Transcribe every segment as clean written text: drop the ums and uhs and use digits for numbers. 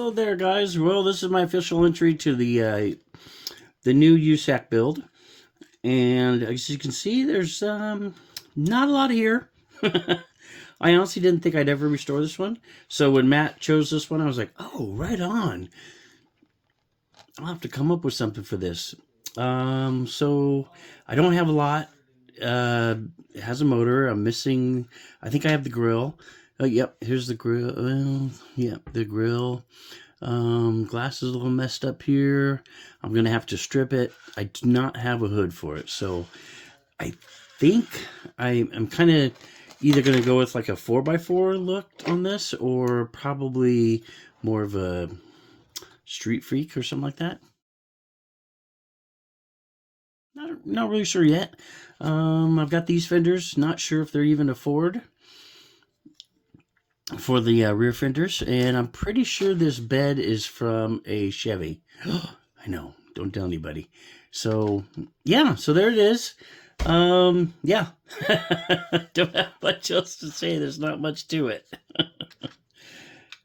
Hello there, guys. Well, this is my official entry to the new Usacc build, and as you can see, there's not a lot here. I honestly didn't think I'd ever restore this one, so when Matt chose this one, I was like, "Oh, right on! I'll have to come up with something for this." So I don't have a lot. It has a motor. I'm missing. I think I have the grill. Yep, here's the grill. Yep, the grill. Glass is a little messed up here. I'm gonna have to strip it. I do not have a hood for it, so I think I'm kind of either gonna go with like a 4x4 look on this, or probably more of a street freak or something like that. Not really sure yet. I've got these fenders. Not sure if they're even a Ford for the rear fenders, and I'm pretty sure this bed is from a Chevy. I know, don't tell anybody. So yeah, so there it is. Yeah. Don't have much else to say. There's not much to it.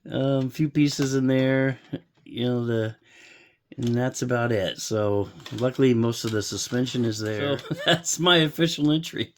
A few pieces in there, and that's about it. So luckily most of the suspension is there. So that's my official entry.